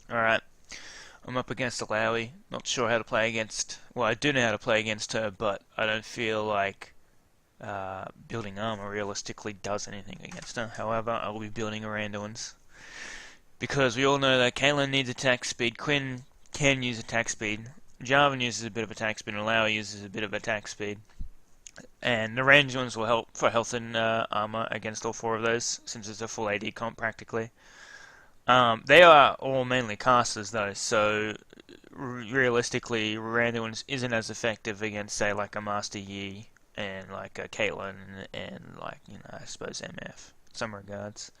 Alright, I'm up against Illaoi. Not sure how to play against. Well, I do know how to play against her, but I don't feel like building armor realistically does anything against her. However, I will be building Aranduans. Because we all know that Caitlyn needs attack speed, Quinn can use attack speed, Jarvan uses a bit of attack speed, and Illaoi uses a bit of attack speed. And the ranged ones will help for health and armor against all four of those, since it's a full AD comp practically. They are all mainly casters though, so realistically, Randuin isn't as effective against, say, like a Master Yi and like a Caitlyn and like, you know, I suppose MF in some regards.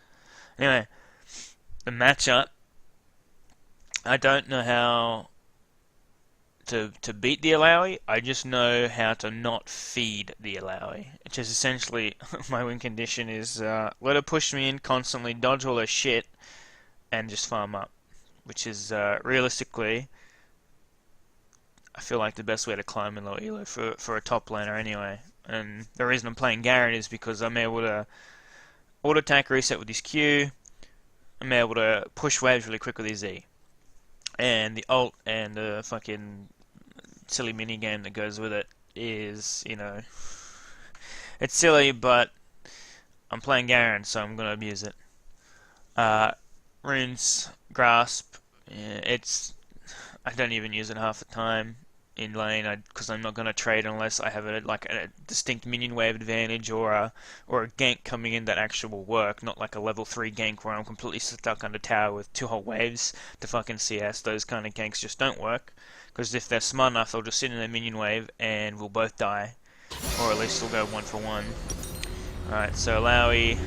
Anyway, the matchup, I don't know how to beat the Illaoi. I just know how to not feed the Illaoi, which is essentially my win condition is let her push me in constantly, dodge all her shit, and just farm up, which is realistically, I feel like the best way to climb in low elo for a top laner anyway. And the reason I'm playing Garen is because I'm able to auto attack reset with his Q. I'm able to push waves really quick with his Z, and the ult and the fucking silly mini game that goes with it is, you know, it's silly, but I'm playing Garen, so I'm gonna abuse it. Runes, Grasp, it's, I don't even use it half the time in lane because I'm not going to trade unless I have a distinct minion wave advantage or a gank coming in that actually will work, not like a level 3 gank where I'm completely stuck under tower with 2 whole waves to fucking CS. Those kind of ganks just don't work, because if they're smart enough they'll just sit in their minion wave and we'll both die, or at least we'll go 1 for 1. Alright, so Illaoi,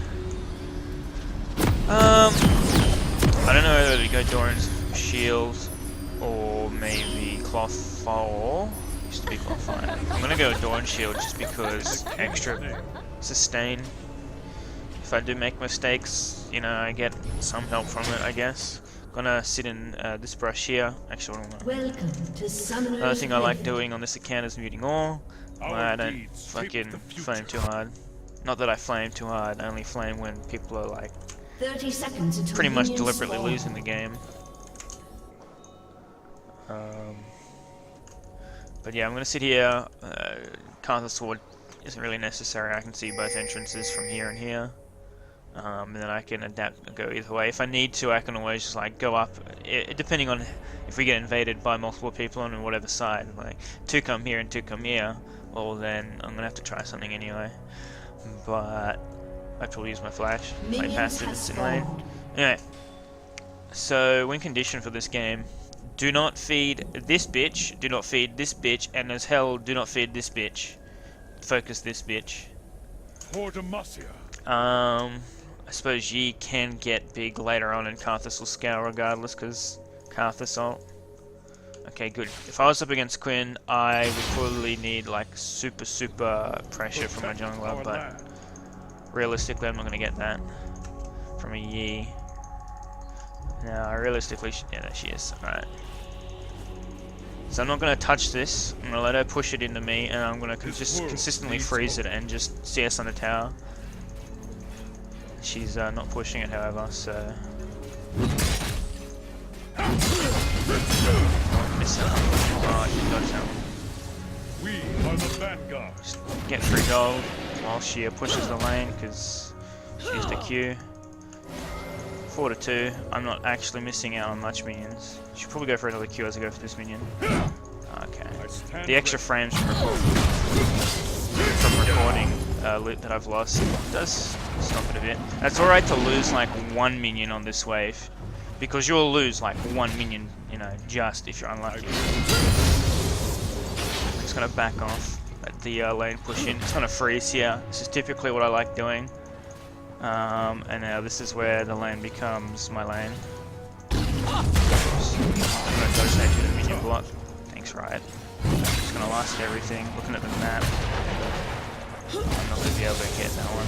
I don't know whether to go Doran's Shield or maybe Cloth Fall. Used to be Cloth Fire. I'm gonna go Doran's Shield just because extra sustain. If I do make mistakes, you know, I get some help from it, I guess. Gonna sit in this brush here. Actually, another thing I like doing on this account is muting all. I don't fucking flame too hard. Not that I flame too hard, I only flame when people are like 30 seconds until pretty much deliberately losing the game. But yeah, I'm gonna sit here. Cartha Sword isn't really necessary. I can see both entrances from here and here. And then I can adapt and go either way. If I need to, I can always just like go up, depending on if we get invaded by multiple people on whatever side. Like 2 come here and 2 come here, well then I'm gonna have to try something anyway. But I'd probably use my flash, my passive in lane. Anyway, so win condition for this game: do not feed this bitch, do not feed this bitch, and as hell do not feed this bitch. Focus this bitch. I suppose Yi can get big later on and Karthus will scale regardless because Karthus ult. Okay, good. If I was up against Quinn, I would probably need like super pressure from my jungler, but realistically I'm not going to get that from a Yi. No, realistically, yeah, there she is. Alright. So I'm not going to touch this. I'm going to let her push it into me, and I'm going to just consistently freeze it and just CS on the tower. She's not pushing it, however, so... Missing. Oh, she dodged that one. We are the vanguard. Just get 3 gold while she pushes the lane, because she used a Q. 4 to 2. I'm not actually missing out on much minions. Should probably go for another Q as I go for this minion. Okay. The extra frames from recording loot that I've lost does stop it a bit. That's alright to lose like 1 minion on this wave, because you'll lose like 1 minion, you know, just if you're unlucky. I'm just gonna back off, let the lane push in. It's gonna freeze here. This is typically what I like doing. And now this is where the lane becomes my lane. Oops. I'm gonna dodge that to the minion block. Thanks, Riot. I'm just gonna last everything. Looking at the map, I'm not gonna be able to get that one.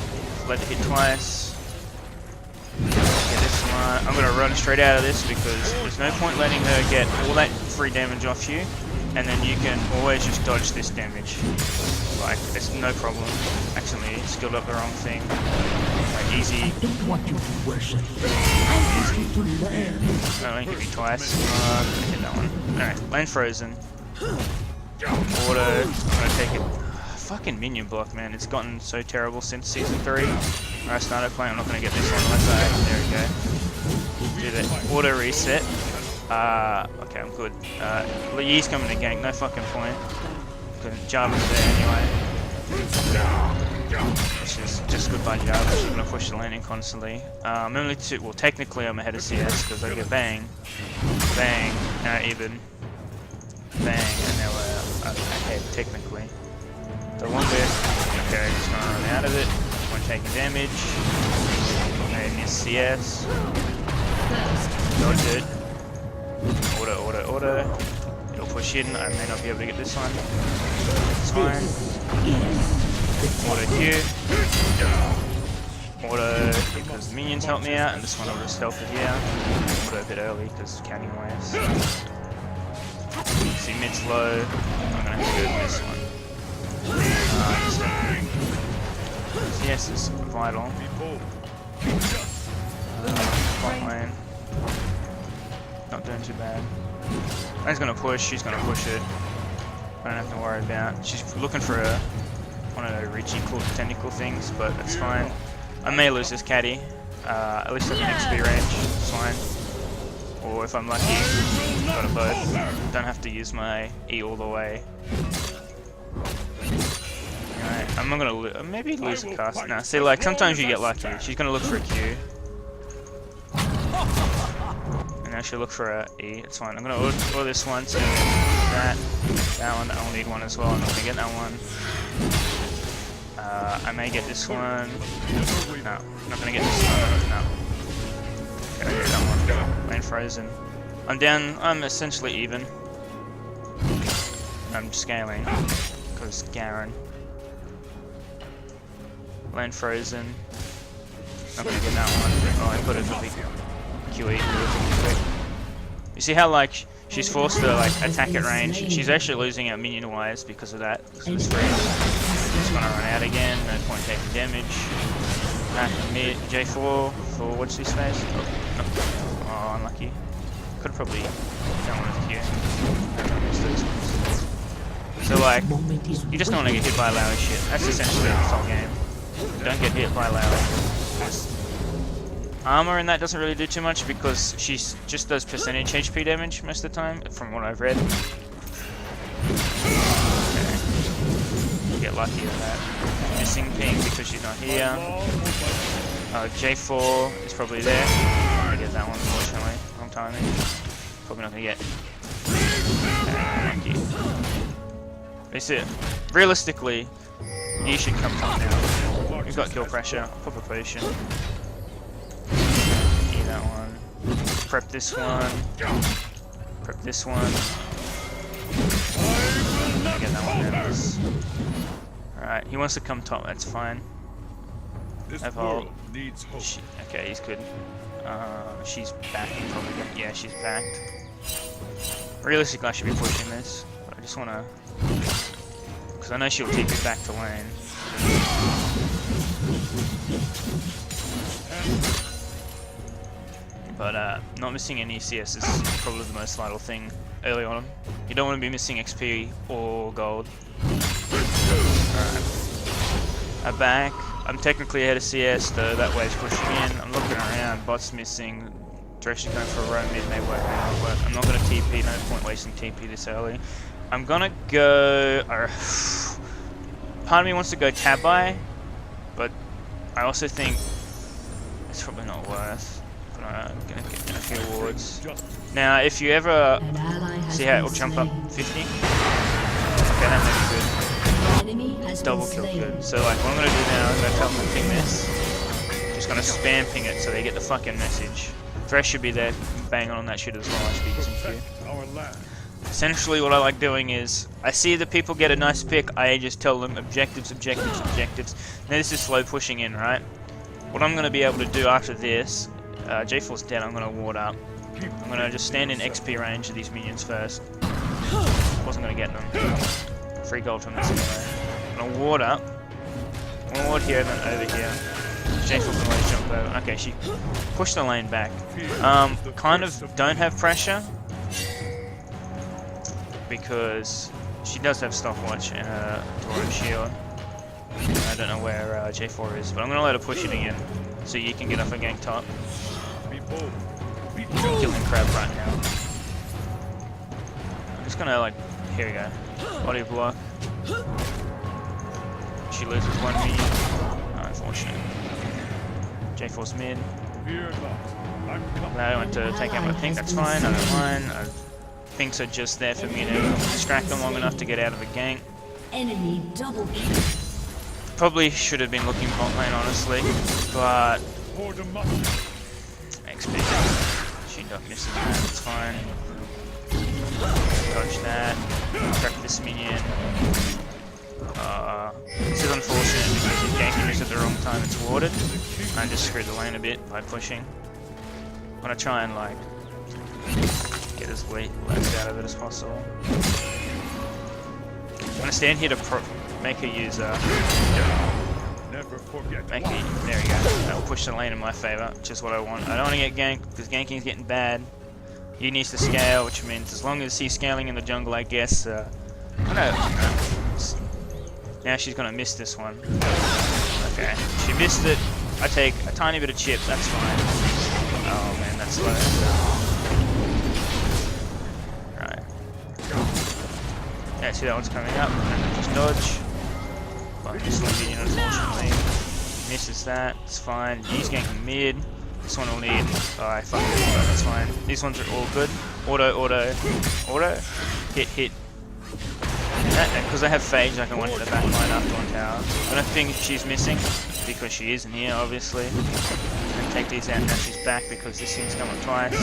Let it hit twice. Get this one. I'm gonna run straight out of this because there's no point letting her get all that free damage off you, and then you can always just dodge this damage. Like, it's no problem. Actually, skilled up the wrong thing. Like, easy. What you worship. Easy only hit me twice. Gonna hit that one. Alright, lane frozen. Auto. I'm gonna take it. Fucking minion block, man. It's gotten so terrible since season 3. Where I started playing. I'm not gonna get this one unless I. There we go. Do the auto reset. Okay, I'm good. Yi's coming to gank. No fucking point. Jarvan's there anyway. Which is just good by Jarvan. She's gonna push the lane in constantly. I'm only two. Well, technically I'm ahead of CS because I get bang, bang, now even, bang, and now we're ahead technically. The longest. Okay, just gonna run out of it. One taking damage. And miss CS. Dodge it. Auto. It'll push in. I may not be able to get this one. It's fine. Auto here. Auto because the minions help me out, and this one I'll just help it here. Auto a bit early because counting waves. See mid's low. I'm gonna have to go to this one. CS is vital. Bot lane. Not doing too bad. Lane's gonna push, she's gonna push it. I don't have to worry about. She's looking for one of the reachy cool technical things, but that's fine. I may lose this caddy. At least I have an XP range, it's fine. Or if I'm lucky, got it both. Don't have to use my E all the way. Alright, I'm not gonna maybe lose a cast. Nah, see, like sometimes you get lucky. She's gonna look for a Q. And now she'll look for a E. It's fine. I'm gonna order this one. So that one. I'll need one as well. I'm not gonna get that one. I may get this one. No, I'm not gonna get this one. No. Okay, I get that one. Lane frozen. I'm down. I'm essentially even. I'm scaling because Garen. Lane frozen. Not gonna get that one. Oh, I put it for the QE. You see how like she's forced to like attack at range? She's actually losing out minion wise because of that. It's gonna run out again. No point taking damage. Back mid J4 for what's his face? Oh, unlucky. Could probably done one of Q. So like, you just don't want to get hit by Illaoi shit. That's essentially the whole game. Don't get hit by Illaoi. Armor in that doesn't really do too much because she just does percentage HP damage most of the time, from what I've read. Okay. Get lucky with that. Missing ping because she's not here. J4 is probably there. I'm gonna get that one, unfortunately. Wrong timing. Probably not gonna get. Thank you. That's it. Realistically, you should come top now. You've got kill pressure. Pop a potion. That one. Prep this one. Prep this one. Get that one down. Alright, he wants to come top, that's fine. Okay, he's good. She's backing probably. Yeah, she's backed. Realistically, I should be pushing this. But I just want to. Because I know she'll take it back to lane. But not missing any CS is probably the most vital thing early on. You don't want to be missing XP or gold. Alright. I'm back. I'm technically ahead of CS though, that wave's pushing in. I'm looking around, bot's missing. Direction going for a roam mid may work, may not work. I'm not going to TP, no point wasting TP this early. I'm going to go... part of me wants to go tab buy, but I also think it's probably not worth. I'm gonna get a few awards. Now, if you ever see how it will jump up 50, okay, that may be good. Double kill good. So, like, what I'm gonna do now is I'm gonna tell them to ping this. Just gonna spam ping it so they get the fucking message. Thresh should be there, bang on that shit as well. I should be using Q. Essentially, what I like doing is I see the people get a nice pick. I just tell them objectives, objectives, objectives. Now this is slow pushing in, right? What I'm gonna be able to do after this. J4's dead, I'm going to ward up. I'm going to just stand in XP range of these minions first. Wasn't going to get them. Free gold from this anyway. I'm going to ward up. I'm going to ward here and then over here. J4 can always jump over. Okay, she pushed the lane back. Kind of don't have pressure because she does have stopwatch and a Toro shield. I don't know where J4 is, but I'm gonna let her push it again so you can get off a gank top. Killing crab right now. I'm just gonna like, here we go. Body block. She loses one minion. Oh, unfortunate. J4's mid. Now I want to take out my pink, that's fine, I don't mind. Pinks are just there for me to distract them long enough to get out of the gank. Enemy double kill. Probably should have been looking bot lane, honestly, but XP. She got missing that, it's fine. Dodge that. Prep this minion. This is unfortunate because if ganking is at the wrong time, it's warded. I just screwed the lane a bit by pushing. I'm gonna try and like get as less out of it as possible. I'm gonna stand here to make her use make her, there we go. That will push the lane in my favor, which is what I want. I don't want to get ganked because ganking is getting bad. He needs to scale, which means as long as he's scaling in the jungle, I guess. Now she's gonna miss this one. Okay, she missed it. I take a tiny bit of chip, that's fine. Oh man, that's low. Right. Yeah, see that one's coming up, and then just dodge. But this one minion, unfortunately, misses that. It's fine. He's ganking mid. This one will need. Oh, I fucked it, but that's fine. These ones are all good. Auto. Hit. And because I have Phage, I can one hit the back line after one tower. I don't think she's missing, because she isn't here, obviously. And take these out, now she's back because this thing's come up twice.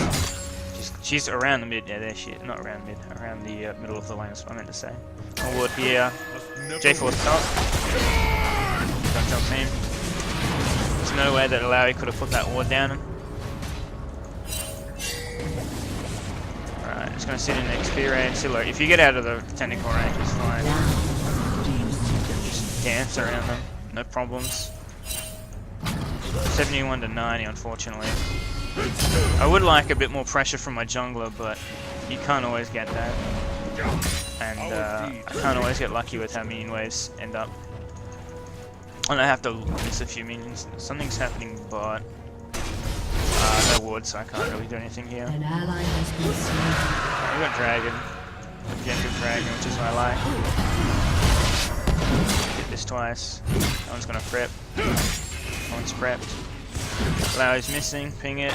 She's around the mid, yeah, there she is. Not around mid, around the middle of the lane, that's what I meant to say. One ward here. J4's top. Don't jump in. There's no way that Illaoi could have put that ward down. Alright, just gonna sit in the XP range. If you get out of the technical range, it's fine. Just dance around them, no problems. 71 to 90, unfortunately. I would like a bit more pressure from my jungler, but you can't always get that. And I can't always get lucky with how minion waves end up. And I have to miss a few minions. Something's happening, but no ward, so I can't really do anything here. An ally has been slain. We got dragon, gentle dragon, which is what I like. Hit this twice. That one's gonna prep. That one's prepped. Illaoi's missing. Ping it.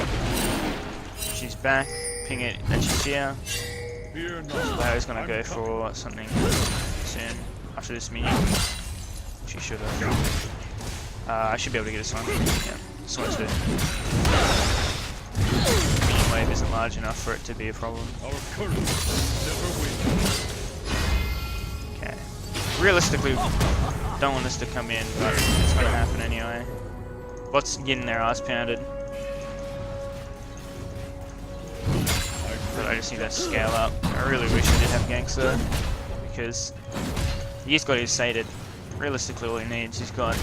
She's back. Ping it, and she's here. Illaoi's gonna go for something soon after this minion. She should have. I should be able to get this one. Yeah, this one's good. Minion wave isn't large enough for it to be a problem. Okay. Realistically, don't want this to come in, but it's gonna happen anyway. Bot's getting their ass pounded. But I just need to scale up. I really wish I did have ganks though, because he's got his sated. Realistically, all he needs, he's got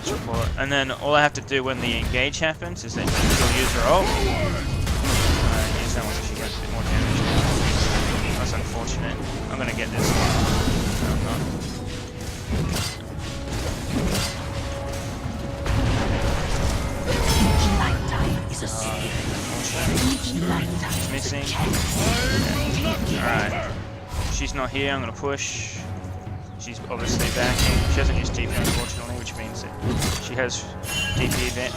support. And then all I have to do when the engage happens is that she'll use her ult. Use that one so she gets a bit more damage. That's unfortunate. I'm gonna get this one. No, I'm not. She's missing. Alright. She's not here, I'm gonna push. She's obviously backing. She hasn't used TP unfortunately, which means that she has TP event.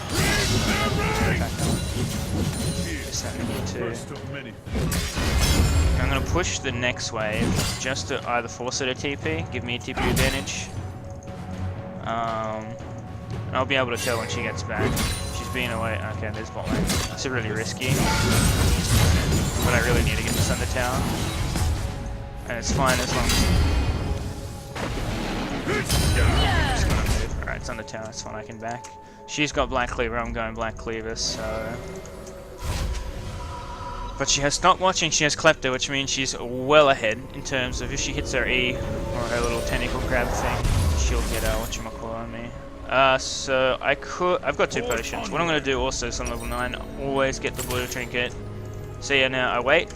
I'm gonna push the next wave just to either force her to TP, give me a TP advantage. And I'll be able to tell when she gets back. She's being away. Okay, there's bot lane. It's really risky. But I really need to get this under tower. And it's fine as long as... Just gonna move. Alright, it's under tower, it's fine, I can back. She's got Black Cleaver, I'm going Black Cleaver, so... But she has stopwatch and she has Klepto, which means she's well ahead in terms of if she hits her E, or her little tentacle grab thing, she'll get whatchamacallit on me. So I've got 2 potions. What I'm gonna do also is on level 9, always get the blue trinket. So yeah, now I wait.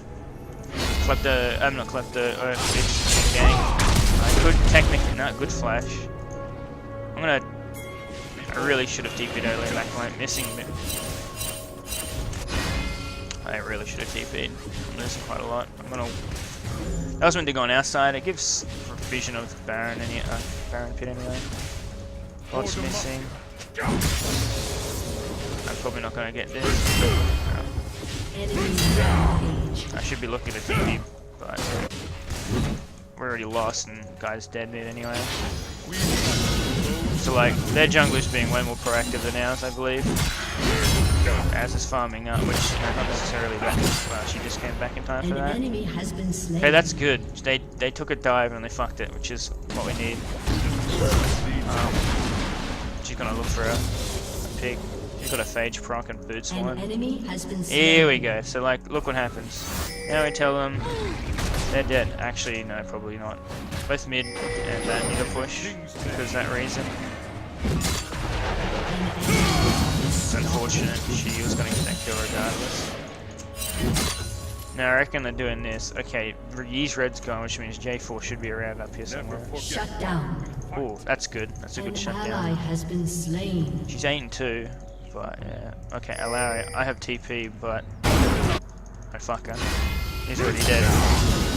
I'm not klepto, it's gang. I could technically not, good flash. I really should have TP'd earlier back when I'm missing it. I really should have TP'd. I'm losing quite a lot. That was meant to go on our side. It gives vision of Baron Baron pit anyway. Lots missing. I'm probably not gonna get this. I should be looking at TP, but we're already lost and guy's dead mid anyway. So like, their jungler's being way more proactive than ours, I believe. As is farming up, which not necessarily that. Well, she just came back in time for that. Okay, that's good. They took a dive and they fucked it, which is what we need. She's gonna look for a pig. She's got a phage proc and boots one. Here we go. So like, look what happens. Now we tell them they're dead. Actually, no, probably not. Both mid and that need a push because that reason. It's unfortunate. She was going to get that kill regardless. Now I reckon they're doing this. Okay, Yee's red's gone, which means J4 should be around up here somewhere. Shut down. Oh, that's good. That's a good shutdown. Ally has been slain. She's 8 and 2, but yeah. Okay, Illaoi. I have TP, but I fuck her. He's already dead.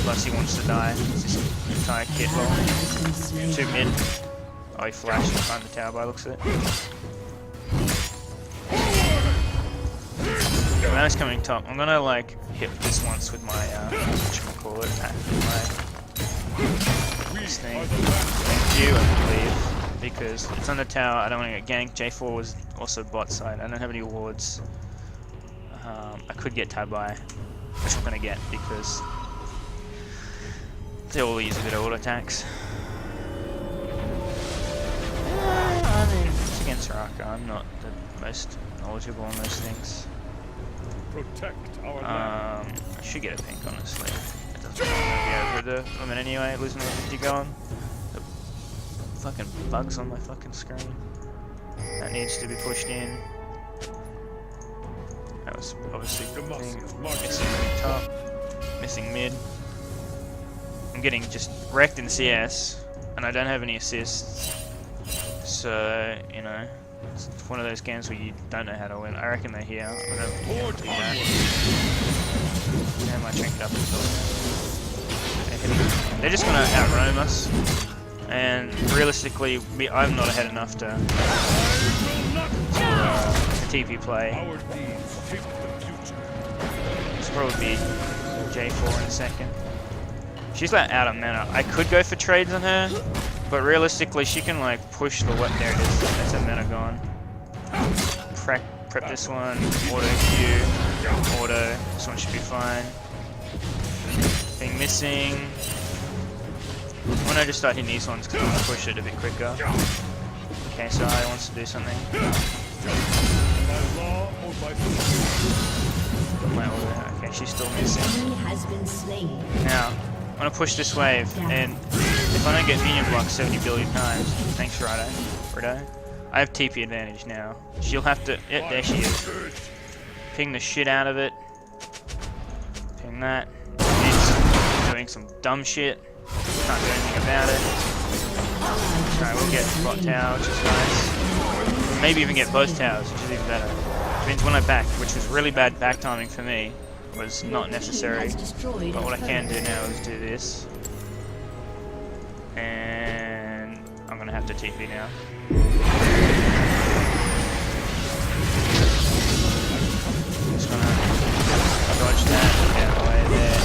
Plus he wants to die. It's this entire kit roll. 2 mid. Oh, he flashed behind the tower by looks of it. When he's coming top, I'm gonna like hit this once with my whatchamacallit, this thing. Thank you, I believe, because it's on the tower. I don't want to get ganked. J4 was also bot side. I don't have any wards. I could get Tabai, which I'm gonna get because they all use a bit of auto attacks. I mean, it's against Raka. I'm not the most knowledgeable on those things. Protect our land. I should get a pink, honestly. It doesn't matter be over the woman anyway, losing the 50 going. The fucking bugs on my fucking screen. That needs to be pushed in. That was obviously the thing. Missing top, missing mid. I'm getting just wrecked in CS, and I don't have any assists. So, you know. It's one of those games where you don't know how to win. I reckon they're here. I don't do that. And my trinket up as well. They're just gonna outroam us. And realistically, I'm not ahead enough to TP play. It's probably be J4 in a second. She's like out of mana. I could go for trades on her. But realistically, she can like push the what there it is. That's a mana gone. Prep this one. Auto Q. Auto. This one should be fine. Thing missing. Why don't I just start hitting these ones because I want to push it a bit quicker. Okay, so I wants to do something. My auto. Okay, she's still missing. Now, I'm gonna push this wave and. If I don't get minion blocked 70 billion times, thanks Rido. I have TP advantage now. She'll have to, yeah, there she is. Ping the shit out of it. Ping that. It's doing some dumb shit. Can't do anything about it. Alright, we'll get bot tower, which is nice. Maybe even get both towers, which is even better. Which means when I back, which was really bad back timing for me, was not necessary. But what I can do now is do this. And I'm gonna have to TP now. Just gonna dodge that, get away there.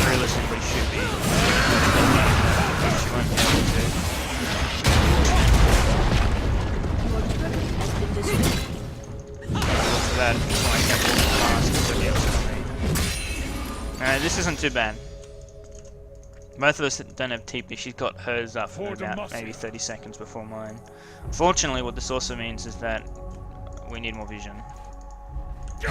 Realistically should be. She won't be able to. Look for that, that's why I kept walking past because of the option on me. Alright, this isn't too bad. Both of us don't have TP. She's got hers up in about maybe 30 seconds before mine. Fortunately, what this also means is that we need more vision. Which,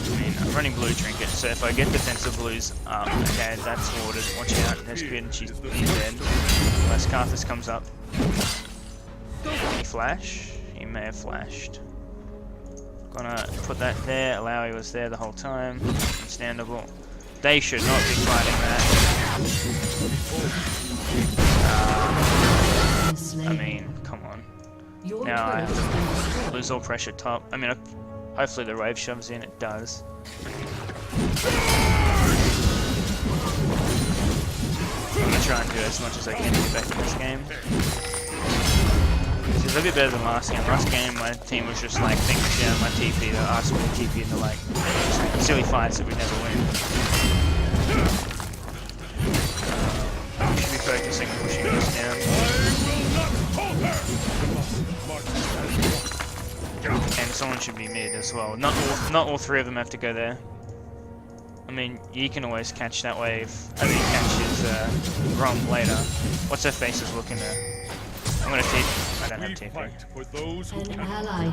I mean, running blue trinket, so if I get defensive blues up, okay, that's warded. Watch out, there's good, and he's dead. Unless Karthus comes up. Did he flash? He may have flashed. Gonna put that there. Illaoi was there the whole time. Understandable. They should not be fighting that. I mean, come on. Now I have to lose all pressure top. I mean, hopefully the wave shoves in. It does. I'm gonna try and do as much as I can to get back in this game. It's a little bit better than last game. Last game, my team was just like thinking down my TP to ask me to TP into like silly fights that we never win. We should be focusing on pushing this down. And someone should be mid as well. Not all three of them have to go there. I mean, you can always catch that wave. I mean, catch his ROM later. What's her face is looking at? I'm gonna TP. I don't have TP. An ally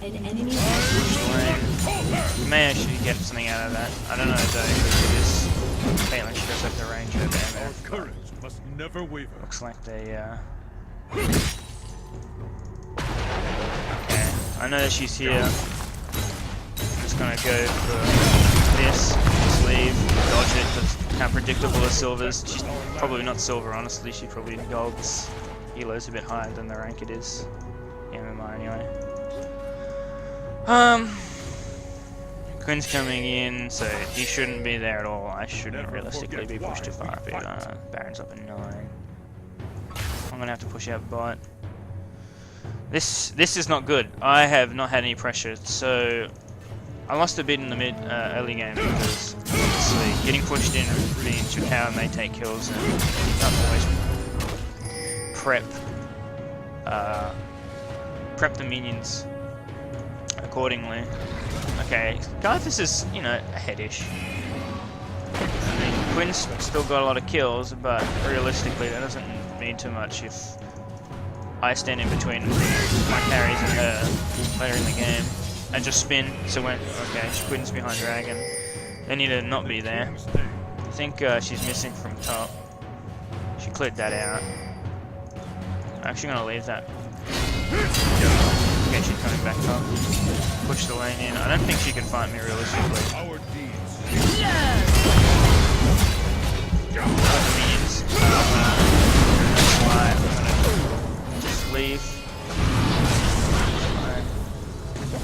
an enemy May actually get something out of that. I don't know though, because it is Caitlyn, she does have the range over MF. Courage must never waver. Looks like they okay. I know that she's here. I'm just gonna go for this, just leave, dodge it, because how predictable are silvers? She's probably not silver, honestly, she's probably gold's. Elo's a bit higher than the rank it is. MMR anyway. Quinn's coming in, so he shouldn't be there at all. I shouldn't realistically be pushed too far up either. Baron's up at 9. I'm gonna have to push out bot. This is not good. I have not had any pressure, so I lost a bit in the early game because obviously getting pushed in means your power may take kills and not always prep the minions accordingly. Okay, Karthus is, you know, aheadish. I mean, Quinn's still got a lot of kills, but realistically that doesn't mean too much if I stand in between my carries and her later in the game. And just spin, so when, okay, Quinn's behind Dragon. They need to not be there. I think she's missing from top. She cleared that out. I'm actually gonna leave that. Okay, she's coming back up. Push the lane in. I don't think she can fight me realistically. Means, that's why I'm gonna just leave.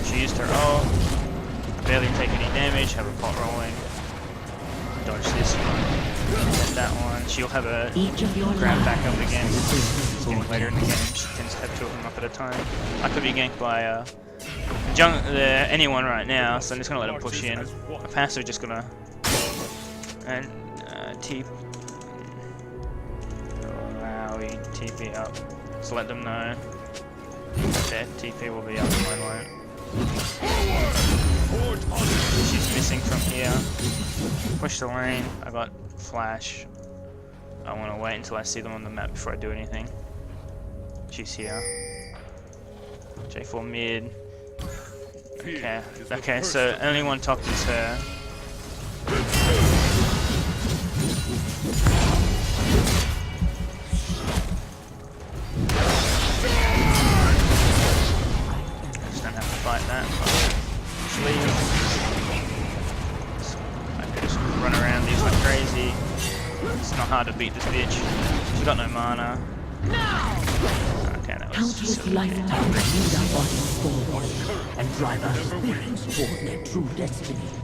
She used her ult. Barely take any damage. Have a pot rolling. Dodge this one. Get that one. She'll have a grab back up again. It's getting later in the game. She tends to have 2 of them up at a time. I could be ganked by anyone right now, so I'm just gonna let him push in. My passive just gonna and TP. Wow, we TP up. So let them know their TP will be up. Mine won't. She's missing from here. Push the lane. I got flash. I want to wait until I see them on the map before I do anything. She's here. J4 mid. Okay. Okay, so only one top is her. Fight that. Just leave. I can just run around these like crazy. It's not hard to beat this bitch. She's got no mana. Okay, that was silly. I'm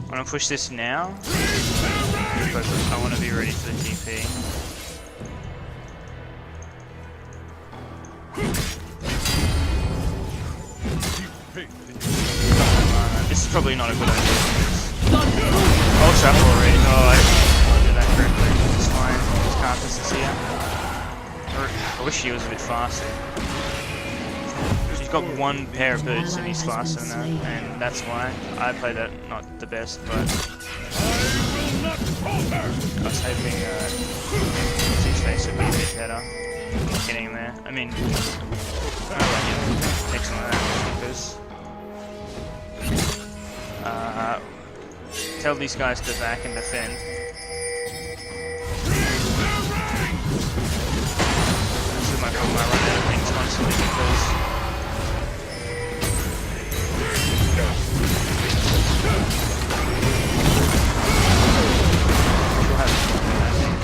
gonna push this now because I want to be ready for the TP. This is probably not a good idea. Oh, shuffle already. Oh, I didn't do that correctly. It's fine. This Karthus is here. I wish she was a bit faster. She's got one pair of boots and he's faster than that, and that's why I played that not the best, but I was hoping his face would be a bit better getting there. I mean, Take some of that, because tell these guys to back and defend. This is my problem, I run out of things constantly because she'll have fun, I think.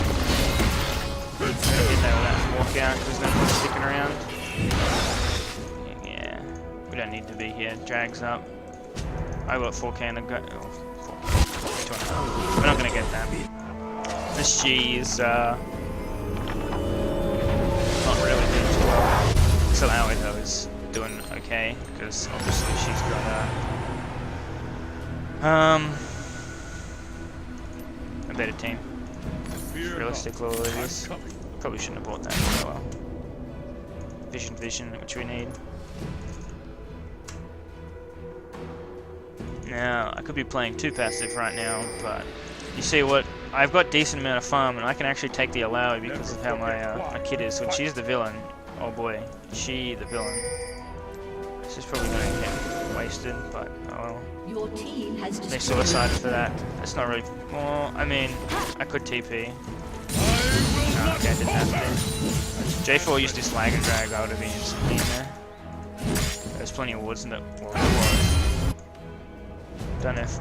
Get that walk out, there's no point sticking around. Yeah, we don't need to be here. Drags up. I got 4k and a go. Oh, 4K. We're not gonna get that. This G is not really doing too well. So Illaoi though is doing okay because obviously she's got a better team. Realistic all it is. Probably shouldn't have bought that. Oh well. Vision, which we need. Now, I could be playing too passive right now, but you see what? I've got decent amount of farm, and I can actually take the Illaoi because of how my kid is. When she's the villain, oh boy, she the villain. This is probably going to get wasted, but oh well. Your team has They suicided for that. That's not really. Well, I mean, I could TP. Oh, okay, I didn't have to. J4 used his flag and drag, I would have been instantly in there. There's plenty of wards in that. Well, there was. Don't know if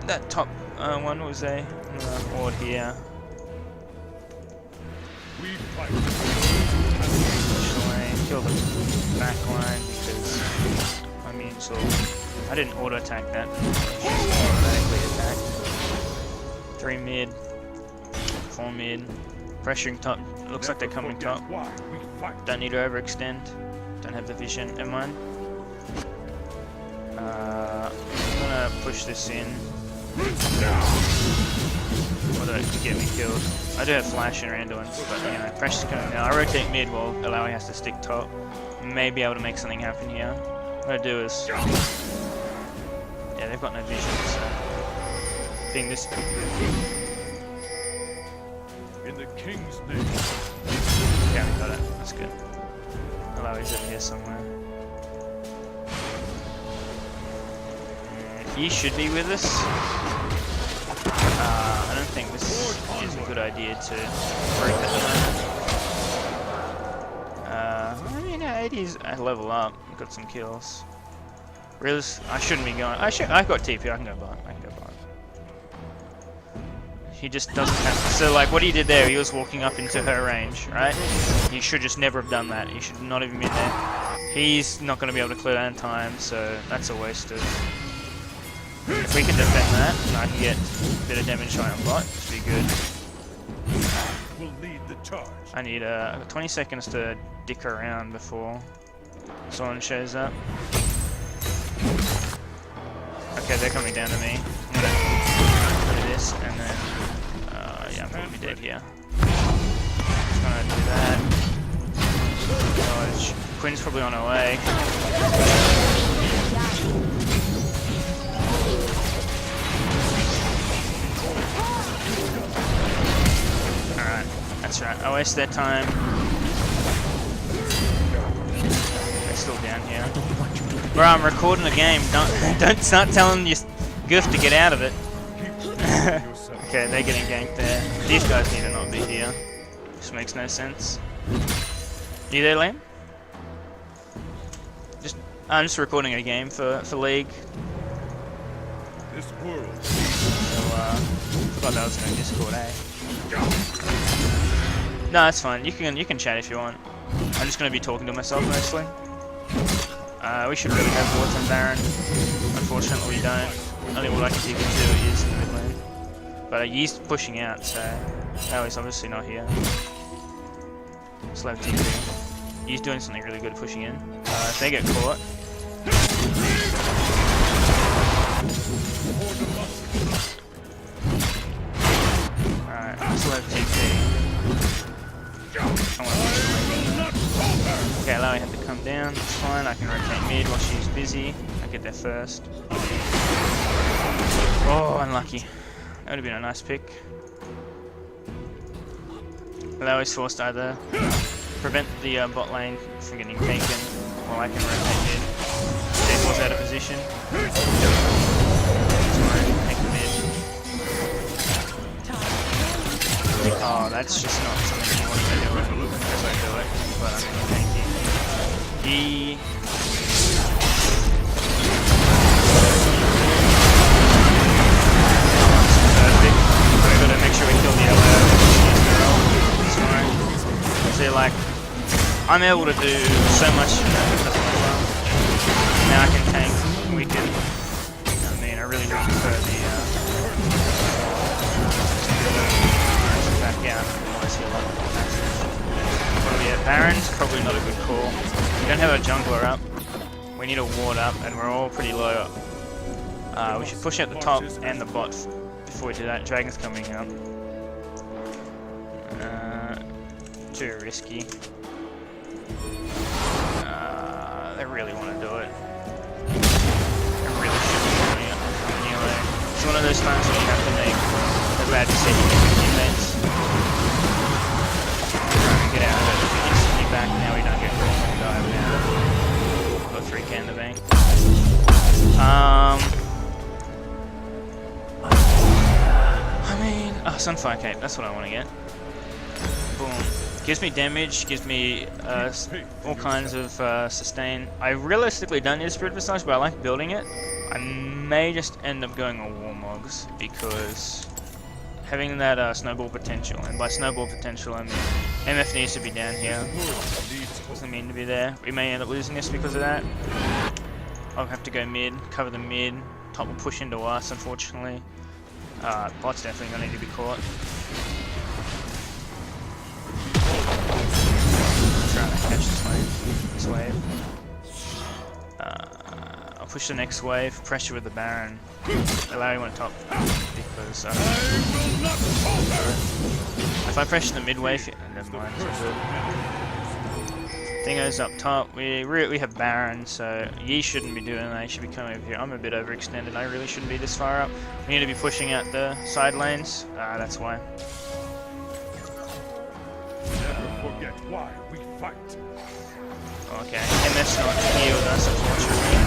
that top one was a ward here. We fight. Kill the back line because I mean, so I didn't auto attack that. Automatically attacked. 3 mid, 4 mid, pressuring top. It looks like they're coming top. Don't need to overextend. Don't have the vision. Never mind. I'm gonna push this in. Although it could get me killed. I do have flash and Randuin's, but you know, pressure's coming now. I rotate mid while Illaoi has to stick top. May be able to make something happen here. What I'm gonna do is, yeah, they've got no vision, so being this. In the king's name. Yeah, we got it. That's good. Illaoi's over here somewhere. He should be with us. I don't think this is a good idea to break at the moment. I mean, 80's a level up. Got some kills. Riz, I shouldn't be going. I got TP. I can go bot. He just doesn't have. So like, what he did there, he was walking up into her range, right? He should just never have done that. He should not have been there. He's not going to be able to clear that in time, so that's a waste of. If we can defend that, and I can get a bit of damage on bot, which would be good. Will lead the charge. I need 20 seconds to dick around before someone shows up. Okay, they're coming down to me. I'm gonna do this, and then yeah, I'm probably dead here. Just gonna do that. Dodge. Quinn's probably on her way. That's right, I waste their time. They're still down here. Bro, I'm recording the game. Don't start telling your goof to get out of it. Okay, they're getting ganked there. These guys need to not be here. This makes no sense. You there, Liam? I'm just recording a game for League. This world. So forgot that was in Discord, eh? No, that's fine. You can chat if you want. I'm just gonna be talking to myself mostly. We should really have wards on Baron. Unfortunately, we don't. Only what I can TP to is in the mid lane. But he's pushing out, so now he's obviously not here. Slow TP. He's doing something really good pushing in. If they get caught. Alright, slow TP. Okay, Illaoi had to come down, it's fine, I can rotate mid while she's busy. I get there first. Oh, unlucky. That would have been a nice pick. Illaoi's forced either prevent the bot lane from getting taken, while I can rotate mid. J4's out of position. Take the mid. Oh, that's just not something you want to do as I do it, but I'm going to take it. He... Perfect. We've got to make sure we kill the Illaoi. It's fine. So like, I'm able to do so much now I can tank, we can, I mean, I really prefer the, back out, otherwise he'll have a massive. What do we have? Baron's probably not a good call. We don't have a jungler up, we need a ward up, and we're all pretty low up. We should push out the top and the bot before we do that. Dragon's coming up. Too risky. They really want to do it. They really should be doing it anyway. It's one of those times when you have to make a bad decision with your teammates. Trying to get out of it. If we instantly back now, we don't get caught and dive now. Got 3k in the bank. I mean, Sunfire Cape, that's what I want to get. Boom. Gives me damage, gives me all kinds of sustain. I realistically don't need a Spirit Visage, but I like building it. I may just end up going on Warmogs, because having that snowball potential, and by snowball potential I mean MF needs to be down here. Doesn't mean to be there. We may end up losing this because of that. I'll have to go mid, cover the mid. Top will push into us, unfortunately. Bot's definitely going to need to be caught. Trying to catch this wave. I'll push the next wave, pressure with the Baron. Illaoi went top because if I pressure the mid wave, never mind. Dingo's up top. We have Baron, so Yi shouldn't be doing that. He should be coming over here. I'm a bit overextended. I really shouldn't be this far up. We need to be pushing out the side lanes. That's why. Never forget why we fight. Okay, MF's not here with us, unfortunately.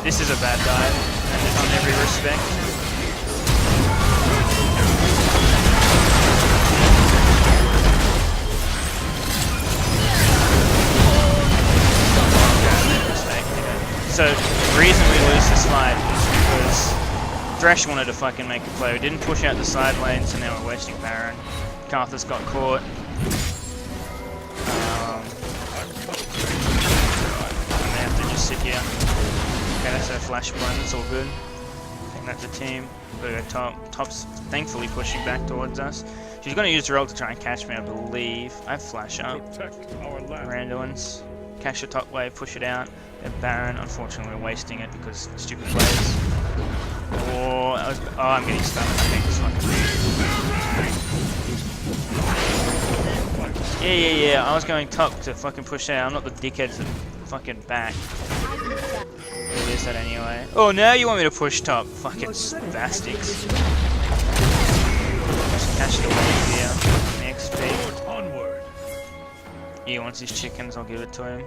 This is a bad dive, and on every respect. So, the reason we lose this fight is because Thresh wanted to fucking make a play. We didn't push out the side lane, so now we're wasting Baron. Karthus got caught. I may have to just sit here. Okay, that's a flash blind, that's all good. I think that's a team. We're going to go top. Top's thankfully pushing back towards us. She's going to use the ult to try and catch me, I believe. I have flash up. Randuin's. Catch the top wave, push it out. Get Baron, unfortunately we're wasting it because stupid plays. Oh, I'm getting stuck. I think this fucking... Yeah. I was going top to fucking push out. I'm not the dickhead to fucking back. We'll lose that anyway. Oh, now you want me to push top? Fucking spastics. Just catch the wave here. The XP. Onward. He wants his chickens, I'll give it to him.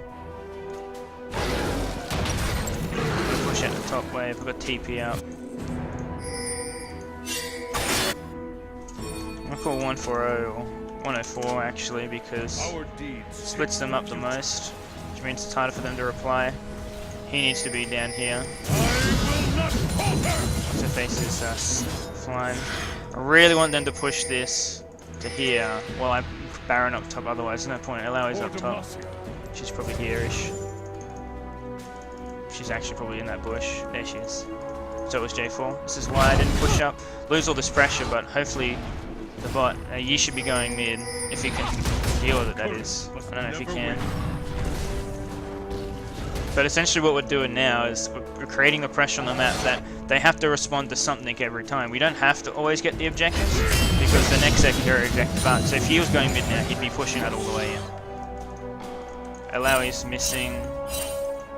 Push out the top wave, we've got TP up. I'll call 140 or 104 actually, because it splits them up the most, which means it's harder for them to reply. He needs to be down here. To face this flying. I really want them to push this to here while I Baron up top, otherwise there's no point. Illaoi's up top. She's probably here-ish. She's actually probably in that bush. There she is. So it was J4. This is why I didn't push up. Lose all this pressure, but hopefully the bot, Yi should be going mid, if he can deal with it, that is. I don't know if he can. But essentially what we're doing now is we're creating the pressure on the map that they have to respond to something every time. We don't have to always get the objectives, because the next secondary objective aren't. So if he was going mid now, he'd be pushing that all the way in. Illaoi's missing.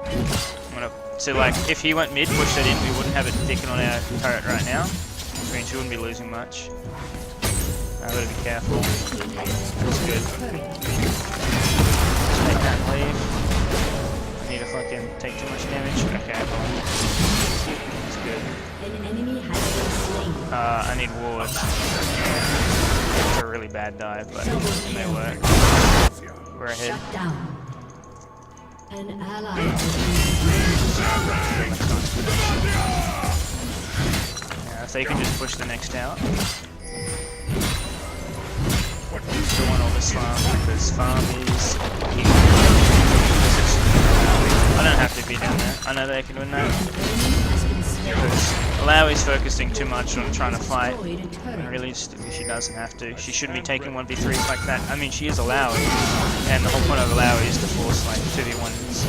I'm gonna So like, if he went mid, push that in, we wouldn't have it sticking on our turret right now. Which means we wouldn't be losing much. I've got to be careful. That's good. Take that and leave. I need to fucking take too much damage. Okay, that's good. An enemy has been slain. I need wards. It's a really bad dive, but it may work. We're ahead. Shut down. An ally has Yeah, so you can just push the next tower. Still want all this farm because farm is key. I don't have to be down there. I know they can win that. Because Illaoi's focusing too much on trying to fight. And realistically, she doesn't have to. She shouldn't be taking 1v3s like that. I mean, she is Illaoi. And the whole point of Illaoi is to force like 2v1s.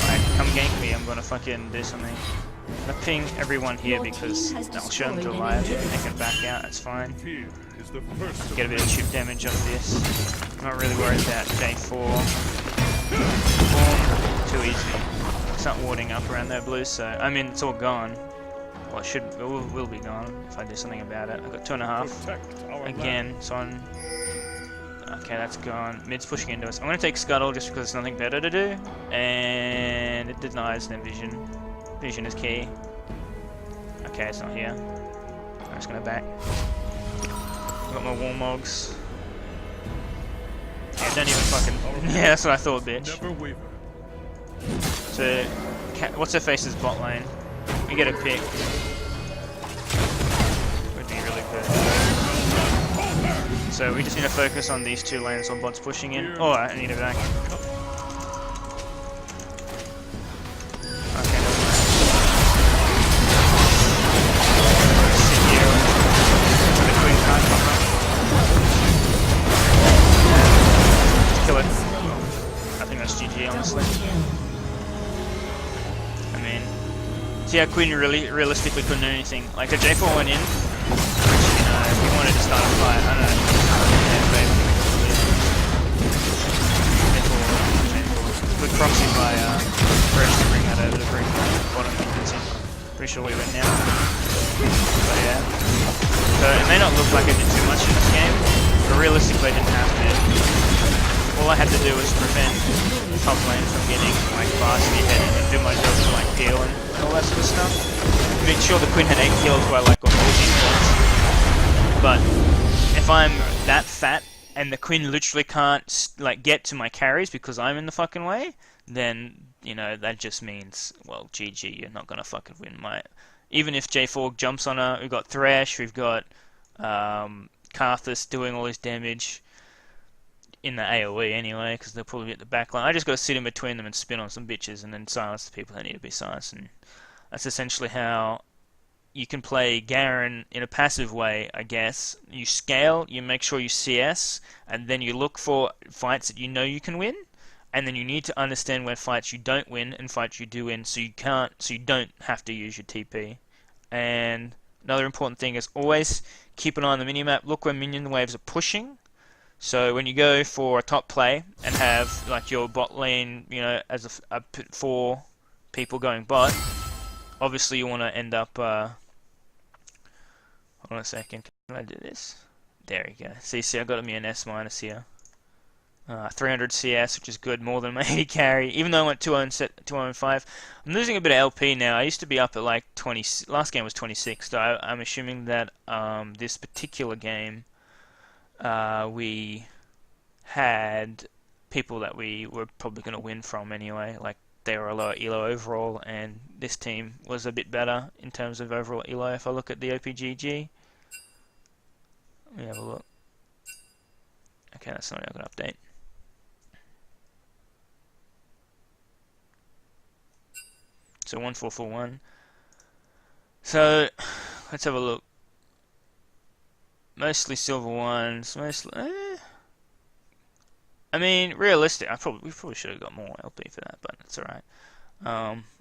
Like, come gank me, I'm gonna fucking do something. I'm gonna ping everyone here because that'll show them to live. They can back out, that's fine. Get a bit of chip damage off this. I'm not really worried about J4. Too easy. It's not warding up around there, blue, so I mean it's all gone. Well, it will be gone if I do something about it. I've got 2.5 again, so I'm... Okay, that's gone. Mid's pushing into us. I'm gonna take Scuttle just because there's nothing better to do. And it denies them vision. Vision is key. Okay, it's not here. I'm just gonna back. Got my Warmogs. Yeah, don't even fucking... Yeah, that's what I thought, bitch. So, what's her face's bot lane? We get a pick. Would be really good. So we just need to focus on these two lanes while bot's pushing in. Oh, I need a back. Okay, never mind. Sit here. The queen can't come up. Kill it. I think that's GG, honestly. I mean, see how Queen realistically couldn't do anything. Like, the J4 went in, which, you know, if he wanted to start a fight, I don't know. Good proxy by Fresh to bring that over to bring bottom minions in. Pretty sure we win now. But yeah. So it may not look like I did too much in this game, but realistically I didn't have to. All I had to do was prevent top lane from getting like far spearheaded and do my job to like heal and all that sort of stuff. Make sure the Queen had 8 kills while like got 14 points. But if I'm that fat and the Queen literally can't like get to my carries because I'm in the fucking way, then you know that just means, well, GG, you're not gonna fucking win my. Even if J4 jumps on her, we've got Thresh, we've got Karthus doing all his damage in the AoE anyway, because they'll probably be at the back line. I just got to sit in between them and spin on some bitches and then silence the people that need to be silenced. And that's essentially how you can play Garen in a passive way, I guess. You scale, you make sure you CS, and then you look for fights that you know you can win, and then you need to understand where fights you don't win and fights you do win, so you don't have to use your TP. And another important thing is always keep an eye on the minimap. Look where minion waves are pushing. So when you go for a top play and have like your bot lane, you know, as a 4 people going bot, obviously you want to end up. Hold on a second. Can I do this? There you go. See, I got me an S minus here. 300 CS, which is good, more than my AD carry. Even though I went 205, I'm losing a bit of LP now. I used to be up at like 20. Last game was 26. So I'm assuming that this particular game. We had people that we were probably going to win from anyway, like they were a lower elo overall, and this team was a bit better in terms of overall elo. If I look at the OPGG, let me have a look. Okay, that's not a good update. So 1441. So let's have a look. Mostly silver ones, mostly. I mean, realistic. We probably should have got more LP for that, but it's alright.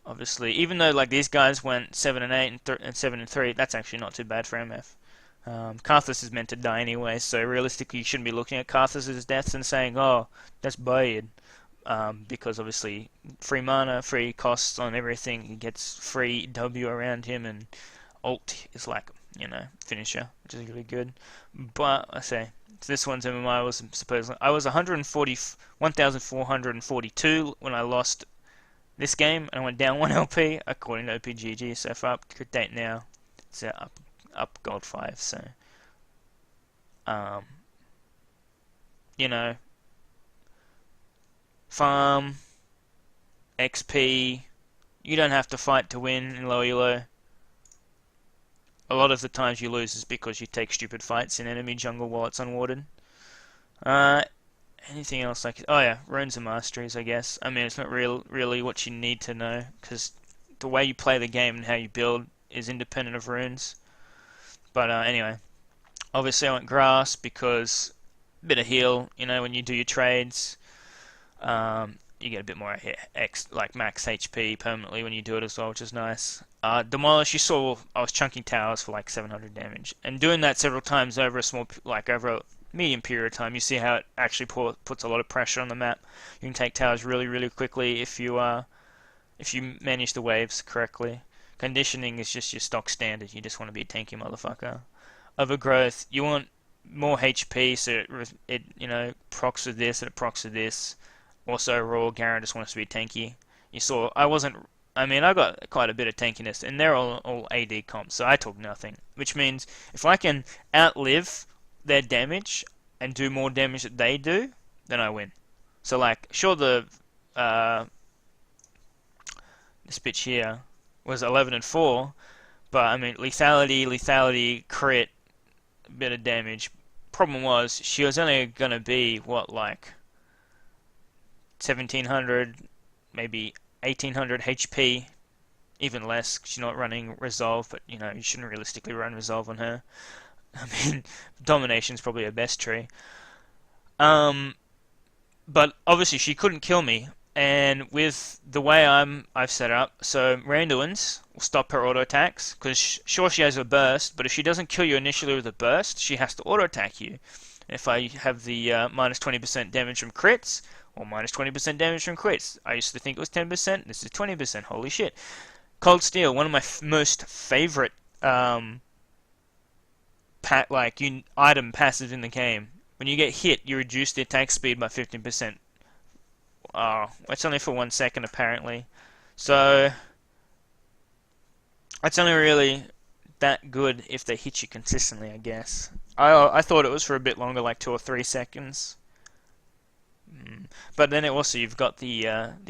Obviously, even though like these guys went 7 and 8 and 7 and 3, that's actually not too bad for MF. Karthus is meant to die anyway, so realistically, you shouldn't be looking at Karthus's deaths and saying, "Oh, that's bad." because obviously free mana, free costs on everything. He gets free W around him, and ult is like, finisher, which is really good. But I say this one's MMI was supposedly I was 1,442 when I lost this game, and I went down 1 LP according to OPGG. So far up to date now, it's up gold 5. So um, you know, farm XP. You don't have to fight to win in low elo. A lot of the times you lose is because you take stupid fights in enemy jungle while it's unwarded. Uh, Anything else like? Oh yeah, runes and masteries, I guess. I mean, it's not really what you need to know, because the way you play the game and how you build is independent of runes. But anyway, obviously I went grass because a bit of heal. When you do your trades, you get a bit more like max HP permanently when you do it as well, which is nice. Demolish, you saw I was chunking towers for like 700 damage, and doing that several times over over a medium period of time, you see how it actually puts a lot of pressure on the map. You can take towers really quickly if you manage the waves correctly. Conditioning is just your stock standard. You just want to be a tanky motherfucker. Overgrowth, you want more HP, so it procs with this and it procs with this. Also, Raw Garen just wants to be tanky. You saw I got quite a bit of tankiness, and they're all AD comps, so I took nothing. Which means if I can outlive their damage and do more damage that they do, then I win. So like, sure, this bitch here was 11 and 4, but I mean lethality, crit, bit of damage. Problem was she was only gonna be what, like 1700, maybe 1800 HP, even less. She's not running Resolve, but you shouldn't realistically run Resolve on her. I mean, Domination's probably her best tree. But obviously she couldn't kill me, and with the way I've set up, so Randuin's will stop her auto attacks, because sure, she has a burst, but if she doesn't kill you initially with a burst, she has to auto attack you. If I have the minus 20% damage from crits, or minus 20% damage from crits, I used to think it was 10%, this is 20%, holy shit. Cold Steel, one of my most favorite item passive in the game. When you get hit, you reduce the attack speed by 15%. Oh, it's only for 1 second apparently. So it's only really that good if they hit you consistently, I guess. I thought it was for a bit longer, like 2 or 3 seconds. But then you've got the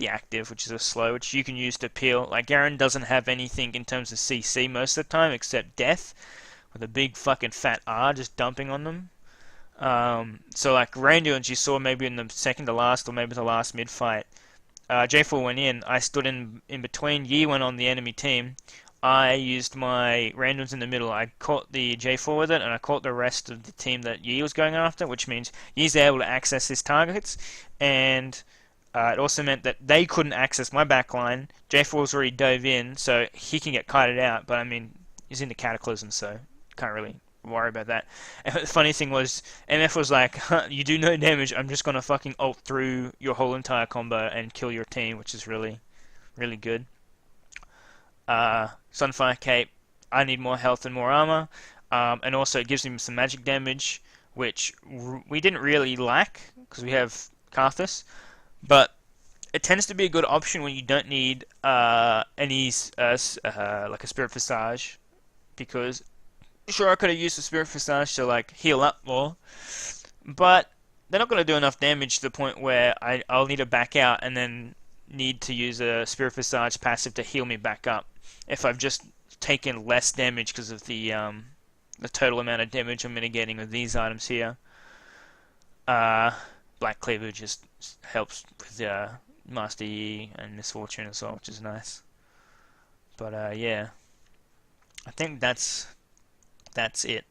active, which is a slow, which you can use to peel. Like Garen doesn't have anything in terms of CC most of the time except death, with a big fucking fat R just dumping on them. So like Randuin, you saw maybe in the second to last or maybe the last mid fight. J4 went in. I stood in between. Yi went on the enemy team. I used my Randoms in the middle. I caught the J4 with it, and I caught the rest of the team that Yi was going after, which means Yi's able to access his targets, and it also meant that they couldn't access my backline. J4's already dove in, so he can get kited out, but I mean, he's in the Cataclysm, so can't really worry about that. And the funny thing was, MF was like, you do no damage, I'm just gonna fucking ult through your whole entire combo and kill your team, which is really good. Sunfire Cape, I need more health and more armor, and also it gives him some magic damage, which we didn't really lack because we have Karthus, but it tends to be a good option when you don't need any like a Spirit Visage, because sure, I could have used the Spirit Visage to like heal up more, but they're not going to do enough damage to the point where I'll need to back out and then need to use a Spirit Visage passive to heal me back up if I've just taken less damage because of the total amount of damage I'm mitigating with these items here. Black Cleaver just helps with Master Yi and Misfortune as well, which is nice. But yeah, I think that's it.